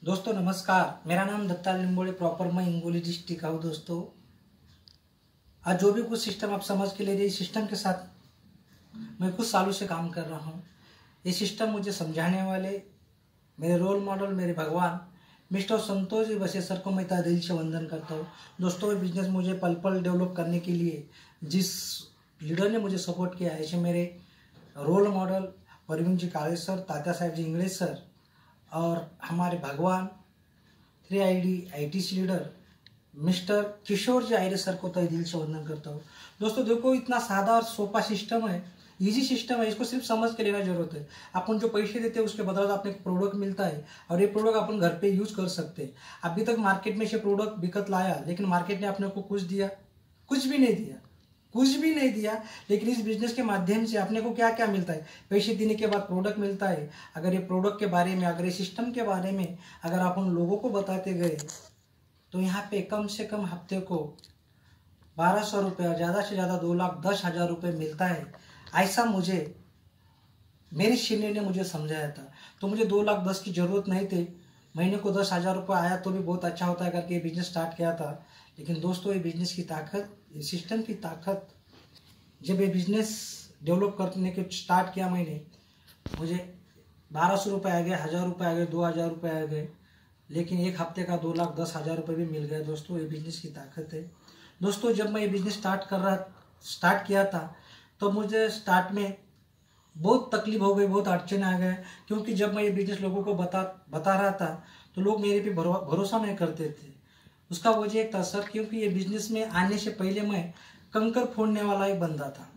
दोस्तों नमस्कार, मेरा नाम दत्ता लिंबोड़े, प्रॉपर मैं हिंगोली डिस्ट्रिक्ट का हूँ। दोस्तों आज जो भी कुछ सिस्टम आप समझ के ले रहे, इस सिस्टम के साथ मैं कुछ सालों से काम कर रहा हूँ। ये सिस्टम मुझे समझाने वाले मेरे रोल मॉडल, मेरे भगवान मिस्टर संतोष जी बसे सर को मैं तहे दिल से वंदन करता हूँ। दोस्तों ये बिजनेस मुझे पल पल डेवलप करने के लिए जिस लीडर ने मुझे सपोर्ट किया, ऐसे मेरे रोल मॉडल परवीन जी काले सर, तात्या साहेब जी इंग्लिश सर और हमारे भगवान 3ID ITC लीडर मिस्टर किशोर जी आयरे सर को तहे दिल से वंदन करता हूँ। दोस्तों देखो, इतना सादा और सोपा सिस्टम है, इजी सिस्टम है, इसको सिर्फ समझ के लेना जरूरत है। अपन जो पैसे देते हैं उसके बदले आपने एक प्रोडक्ट मिलता है और ये प्रोडक्ट अपन घर पे यूज कर सकते हैं। अभी तक मार्केट में से प्रोडक्ट बिकत लाया, लेकिन मार्केट ने अपने को कुछ दिया? कुछ भी नहीं दिया, कुछ भी नहीं दिया। लेकिन इस बिजनेस के माध्यम से अपने को क्या क्या मिलता है? पैसे देने के बाद प्रोडक्ट मिलता है। अगर ये प्रोडक्ट के बारे में, अगर ये सिस्टम के बारे में अगर आप उन लोगों को बताते गए तो यहाँ पे कम से कम हफ्ते को 1200 रुपये और ज़्यादा से ज़्यादा 2,10,000 रुपये मिलता है। ऐसा मुझे मेरी सीनियर ने मुझे समझाया था। तो मुझे 2,10,000 की ज़रूरत नहीं थी, महीने को 10,000 रुपये आया तो भी बहुत अच्छा होता है करके ये बिजनेस स्टार्ट किया था। लेकिन दोस्तों ये बिजनेस की ताकत, इस सिस्टम की ताकत, जब ये बिजनेस डेवलप करने के स्टार्ट किया मैंने, मुझे 1200 रुपये आ गए, 1,000 रुपये आ गए, 2,000 रुपये आ गए, लेकिन एक हफ्ते का 2,10,000 रुपये भी मिल गया। दोस्तों ये बिजनेस की ताकत है। दोस्तों जब मैं ये बिजनेस स्टार्ट किया था तो मुझे स्टार्ट में बहुत तकलीफ हो गई, बहुत अड़चन आ गए, क्योंकि जब मैं ये बिजनेस लोगों को बता रहा था तो लोग मेरे पे भरोसा नहीं करते थे। उसका वजह एक था सर, क्योंकि ये बिजनेस में आने से पहले मैं कंकर फोड़ने वाला एक बंदा था।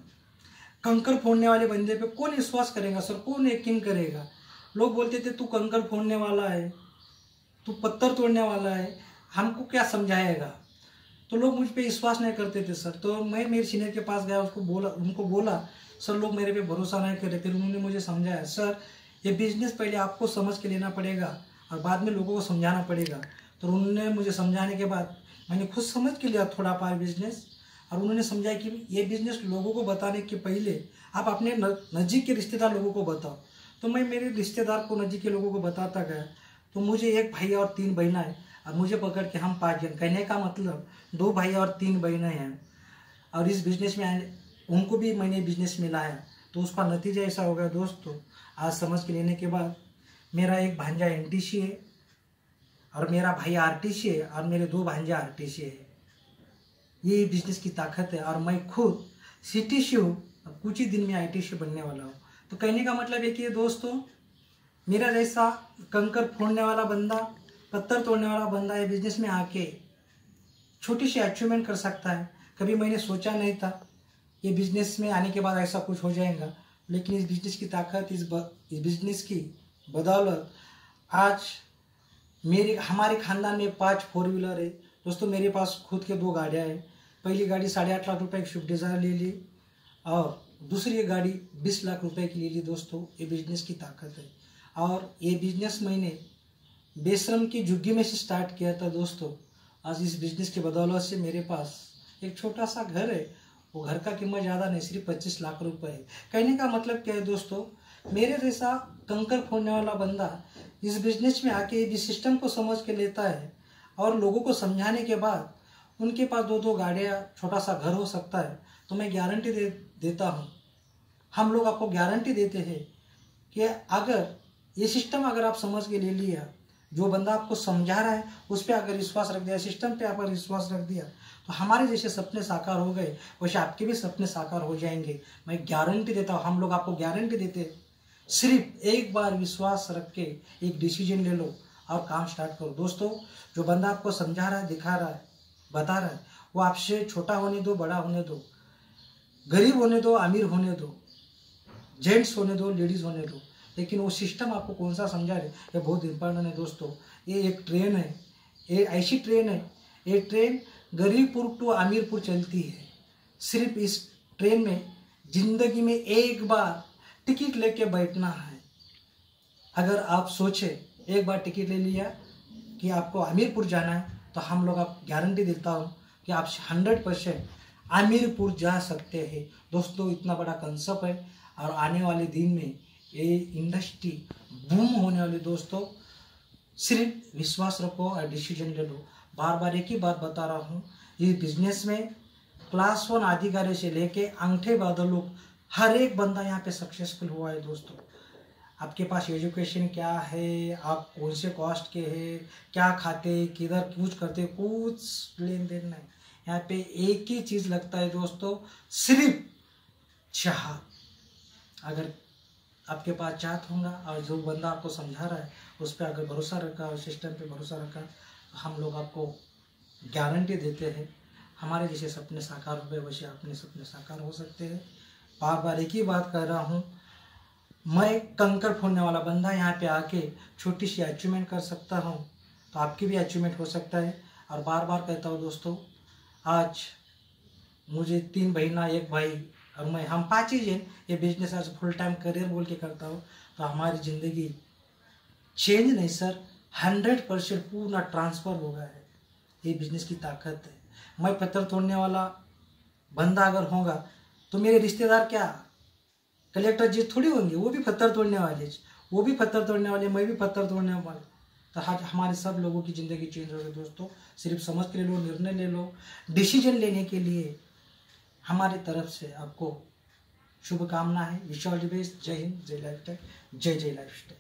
कंकर फोड़ने वाले बंदे पे कौन विश्वास करेगा सर, कौन यकीन करेगा? लोग बोलते थे तू कंकर फोड़ने वाला है, तू पत्थर तोड़ने वाला है, हमको क्या समझाएगा? तो लोग मुझ पे विश्वास नहीं करते थे सर। तो मैं मेरे सीनियर के पास गया, उनको बोला सर लोग मेरे पे भरोसा नहीं कर रहे। फिर उन्होंने मुझे समझाया, सर ये बिजनेस पहले आपको समझ के लेना पड़ेगा और बाद में लोगों को समझाना पड़ेगा। तो उन्होंने मुझे समझाने के बाद मैंने खुद समझ के लिया थोड़ा पार बिजनेस, और उन्होंने समझाया कि ये बिजनेस लोगों को बताने के पहले आप अपने नज़दीक के रिश्तेदार लोगों को बताओ। तो मैं मेरे रिश्तेदार को, नज़दीक के लोगों को बताता गया। तो मुझे एक भाई और 3 बहना है, और मुझे पकड़ के हम 5 जन, कहने का मतलब 2 भाई और 3 बहनें हैं। और इस बिजनेस में उनको भी मैंने बिजनेस में लाया, तो उसका नतीजा ऐसा हो गया। दोस्तों आज समझ के लेने के बाद मेरा एक भांजा NTC है और मेरा भाई RTC है और मेरे 2 भांजा RTC है। ये बिजनेस की ताकत है। और मैं खुद CTC हूँ, अब कुछ ही दिन में ITC बनने वाला हूँ। तो कहने का मतलब है कि दोस्तों मेरा जैसा कंकर फोड़ने वाला बंदा, पत्थर तोड़ने वाला बंदा ये बिजनेस में आके छोटी सी अचीवमेंट कर सकता है। कभी मैंने सोचा नहीं था ये बिजनेस में आने के बाद ऐसा कुछ हो जाएगा, लेकिन इस बिजनेस की ताकत, इस बिजनेस की बदौलत आज हमारे खानदान में 5 4 व्हीलर है। दोस्तों मेरे पास खुद के 2 गाड़ियाँ हैं। पहली गाड़ी 8.5 लाख रुपए की स्विफ्ट डिज़ायर ले ली और दूसरी गाड़ी 20 लाख रुपए की ले ली। दोस्तों ये बिजनेस की ताकत है। और ये बिजनेस मैंने बेशरम की झुग्गी में से स्टार्ट किया था। दोस्तों आज इस बिजनेस की बदौलत से मेरे पास एक छोटा सा घर है, वो घर का कीमत ज़्यादा नहीं, सिर्फ 25 लाख रुपए है। कहने का मतलब क्या है दोस्तों, मेरे जैसा कंकर फोड़ने वाला बंदा इस बिजनेस में आके इस सिस्टम को समझ के लेता है और लोगों को समझाने के बाद उनके पास 2 गाड़ियाँ, छोटा सा घर हो सकता है। तो मैं गारंटी देता हूँ, हम लोग आपको गारंटी देते हैं कि अगर ये सिस्टम अगर आप समझ के ले लिया, जो बंदा आपको समझा रहा है उस पर अगर विश्वास रख दिया, सिस्टम पे अगर विश्वास रख दिया, तो हमारे जैसे सपने साकार हो गए, वैसे आपके भी सपने साकार हो जाएंगे। मैं गारंटी देता हूँ, हम लोग आपको गारंटी देते हैं। सिर्फ एक बार विश्वास रख के एक डिसीजन ले लो और काम स्टार्ट करो। दोस्तों जो बंदा आपको समझा रहा है, दिखा रहा है, बता रहा है, वो आपसे छोटा होने दो, बड़ा होने दो, गरीब होने दो, अमीर होने दो, जेंट्स होने दो, लेडीज होने दो, लेकिन वो सिस्टम आपको कौन सा समझा रहे, ये बहुत इंपॉर्टेंट है। दोस्तों ये एक ट्रेन है, ये ऐसी ट्रेन है, ये ट्रेन गरीबपुर टू अमीरपुर चलती है। सिर्फ इस ट्रेन में जिंदगी में एक बार टिकट लेके बैठना है। अगर आप सोचे एक बार टिकट ले लिया कि आपको अमीरपुर जाना है, तो हम लोग आप गारंटी देता हूँ कि आप 100% अमीरपुर जा सकते हैं। दोस्तों इतना बड़ा कंसेप्ट है और आने वाले दिन में ये इंडस्ट्री बूम होने वाली। दोस्तों सिर्फ विश्वास रखो और डिसीजन ले लो। बार बार एक ही बात बता रहा हूँ, ये बिजनेस में क्लास 1 अधिकारी से लेके अंगठे बादल लोग हर एक बंदा यहाँ पे सक्सेसफुल हुआ है दोस्तों। आपके पास एजुकेशन क्या है, आप कौन से कास्ट के हैं, क्या खाते, किधर कुछ करते, कुछ लेन देन नहीं। यहाँ पे एक ही चीज़ लगता है दोस्तों, सिर्फ चाह। अगर आपके पास चाहत होगा और जो बंदा आपको समझा रहा है उस पर अगर भरोसा रखा और सिस्टम पे भरोसा रखा, तो हम लोग आपको गारंटी देते हैं हमारे जैसे सपने साकार हुए वैसे अपने सपने साकार हो सकते हैं। बार बार एक ही बात कर रहा हूँ, मैं कंकर फोड़ने वाला बंदा यहाँ पे आके छोटी सी अचीवमेंट कर सकता हूँ, तो आपकी भी अचीवमेंट हो सकता है। और बार बार कहता हूँ दोस्तों, आज मुझे 3 बहना 1 भाई और मैं, हम 5 ही जन ये बिजनेस आज फुल टाइम करियर बोल के करता हूँ। तो हमारी ज़िंदगी चेंज नहीं सर, 100% पूरा ट्रांसफ़र हो गया है। ये बिजनेस की ताकत है। मैं पत्थर तोड़ने वाला बंदा अगर होगा तो मेरे रिश्तेदार क्या कलेक्टर जी थोड़ी होंगे, वो भी पत्थर तोड़ने वाले, वो भी पत्थर तोड़ने वाले, मैं भी पत्थर तोड़ने वाला। तो आज हमारे सब लोगों की ज़िंदगी चेंज हो गई दोस्तों। सिर्फ समझ के ले लो, निर्णय ले लो। डिसीजन लेने के लिए हमारी तरफ से आपको शुभकामना है। Wish all the best. जय हिंद, जय लाइफ स्टाइल, जय जय लाइफ स्टाइल।